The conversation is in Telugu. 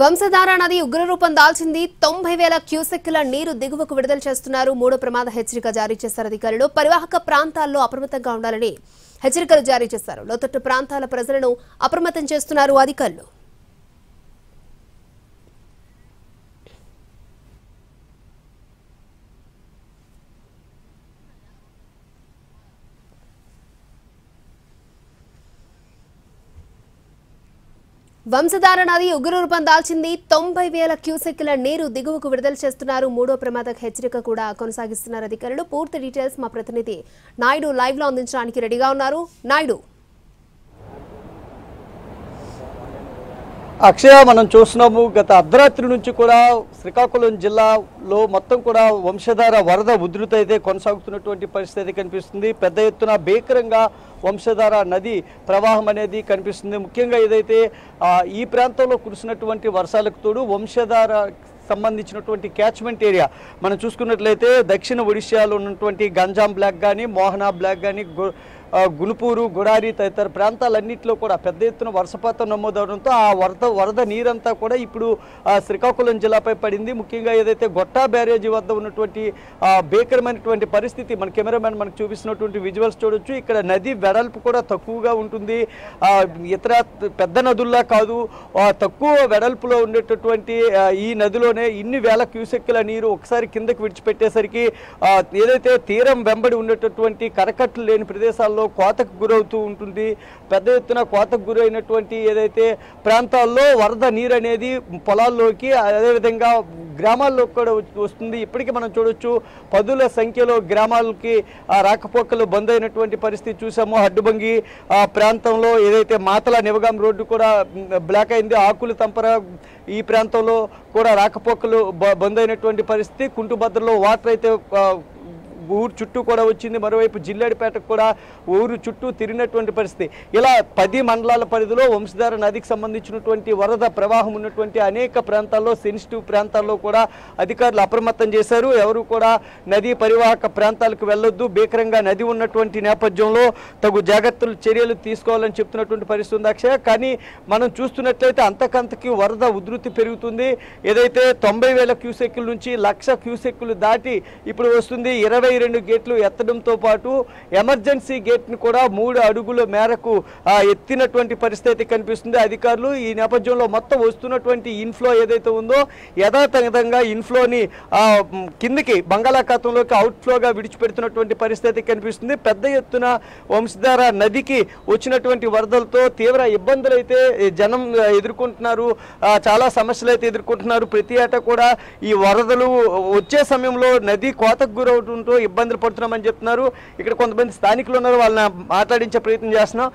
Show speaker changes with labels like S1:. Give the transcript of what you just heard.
S1: వంశధార నది ఉగ్రరూపం దాల్చింది. 90,000 క్యూసెక్కుల నీరు దిగువకు విడుదల చేస్తున్నారు. మూడో ప్రమాద హెచ్చరిక జారీ చేశారు అధికారులు. పరివాహక ప్రాంతాల్లో అప్రమత్తంగా ఉండాలని హెచ్చరికలు జారీ చేశారు. లోతట్టు ప్రాంతాల ప్రజలను అప్రమత్తం చేస్తున్నారు అధికారులు. వంశధార నది ఉగ్రరూపం దాల్చింది. 90,000 క్యూసెక్కుల నీరు దిగువకు విడుదల చేస్తున్నారు. మూడో ప్రమాద హెచ్చరిక కూడా కొనసాగిస్తున్నారు అధికారులు. పూర్తి డీటెయిల్స్ మా ప్రతినిధి నాయుడు లైవ్ లో అందించడానికి రెడీగా ఉన్నారు. నాయుడు,
S2: అక్షయ, మనం చూస్తున్నాము గత అర్ధరాత్రి నుంచి కూడా శ్రీకాకుళం జిల్లాలో మొత్తం కూడా వంశధార వరద ఉధృతి అయితే కొనసాగుతున్నటువంటి పరిస్థితి కనిపిస్తుంది. పెద్ద ఎత్తున భీకరంగా వంశధార నది ప్రవాహం అనేది కనిపిస్తుంది. ముఖ్యంగా ఏదైతే ఈ ప్రాంతంలో కురిసినటువంటి వర్షాలకు తోడు వంశధార సంబంధించినటువంటి క్యాచ్మెంట్ ఏరియా మనం చూసుకున్నట్లయితే దక్షిణ ఒడిశాలో ఉన్నటువంటి గంజాం బ్లాక్ కానీ, మోహనా బ్లాక్ కానీ, గునుపూరు, గుడారి తదితర ప్రాంతాలన్నింటిలో కూడా పెద్ద ఎత్తున వర్షపాతం నమోదవడంతో ఆ వరద నీరంతా కూడా ఇప్పుడు శ్రీకాకుళం జిల్లాపై పడింది. ముఖ్యంగా ఏదైతే గొట్టా బ్యారేజీ వద్ద ఉన్నటువంటి భీకరమైనటువంటి పరిస్థితి మన కెమెరామెన్ మనకు చూపిస్తున్నటువంటి విజువల్స్ చూడొచ్చు. ఇక్కడ నది వెడల్పు కూడా తక్కువగా ఉంటుంది. ఇతర పెద్ద నదుల్లా కాదు, తక్కువ వెడల్పులో ఉండేటటువంటి ఈ నదిలోనే ఇన్ని వేల క్యూసెక్కుల నీరు ఒకసారి కిందకి విడిచిపెట్టేసరికి ఏదైతే తీరం వెంబడి ఉండేటటువంటి కరకట్లు లేని ప్రదేశాల్లో కోతకు గురవుతూ ఉంటుంది. పెద్ద ఎత్తున కోతకు గురైనటువంటి ఏదైతే ప్రాంతాల్లో వరద నీరు అనేది పొలాల్లోకి, అదేవిధంగా గ్రామాల్లోకి కూడా వస్తుంది. ఇప్పటికీ మనం చూడొచ్చు పదుల సంఖ్యలో గ్రామాలకి రాకపోకలు బంద్ అయినటువంటి పరిస్థితి చూసాము. హడ్డుబంగి ప్రాంతంలో ఏదైతే మాతల నివగాం రోడ్డు కూడా బ్లాక్ అయింది. ఆకులు తంపర ఈ ప్రాంతంలో కూడా రాకపోకలు బంద్ అయినటువంటి పరిస్థితి. కుంటుభద్రలో వాటర్ అయితే ఊరు చుట్టూ కూడా వచ్చింది. మరోవైపు జిల్లాడిపేటకు కూడా ఊరు చుట్టూ తిరిగినటువంటి పరిస్థితి. ఇలా 10 మండలాల పరిధిలో వంశధార నదికి సంబంధించినటువంటి వరద ప్రవాహం ఉన్నటువంటి అనేక ప్రాంతాల్లో, సెన్సిటివ్ ప్రాంతాల్లో కూడా అధికారులు అప్రమత్తం చేశారు. ఎవరు కూడా నదీ పరివాహక ప్రాంతాలకు వెళ్ళొద్దు, భీకరంగా నది ఉన్నటువంటి నేపథ్యంలో తగు జాగ్రత్తలు చర్యలు తీసుకోవాలని చెప్తున్నటువంటి పరిస్థితి ఉంది అక్షయ. కానీ మనం చూస్తున్నట్లయితే అంతకంతకి వరద ఉధృతి పెరుగుతుంది. ఏదైతే 90,000 క్యూసెక్కుల నుంచి 1,00,000 క్యూసెక్కులు దాటి ఇప్పుడు వస్తుంది. 22 గేట్లు ఎత్తడంతో పాటు ఎమర్జెన్సీ గేట్ను కూడా 3 అడుగుల మేరకు ఎత్తినటువంటి పరిస్థితి కనిపిస్తుంది అధికారులు. ఈ నేపథ్యంలో మొత్తం వస్తున్నటువంటి ఇన్ఫ్లో ఏదైతే ఉందో యథాతథంగా ఇన్ఫ్లోని కిందికి బంగాళాఖాతంలోకి అవుట్ఫ్లోగా విడిచిపెడుతున్నటువంటి పరిస్థితి కనిపిస్తుంది. పెద్ద ఎత్తున వంశధార నదికి వచ్చినటువంటి వరదలతో తీవ్ర ఇబ్బందులు అయితే జనం ఎదుర్కొంటున్నారు. చాలా సమస్యలు అయితే ఎదుర్కొంటున్నారు. ప్రతి ఏటా కూడా ఈ వరదలు వచ్చే సమయంలో నది కోతకు గురవడంతో ఇబ్బందులు పడుతున్నామని చెప్తున్నారు. ఇక్కడ కొంతమంది స్థానికులు ఉన్నారు, వాళ్ళని మాట్లాడించే ప్రయత్నం చేస్తున్నాం.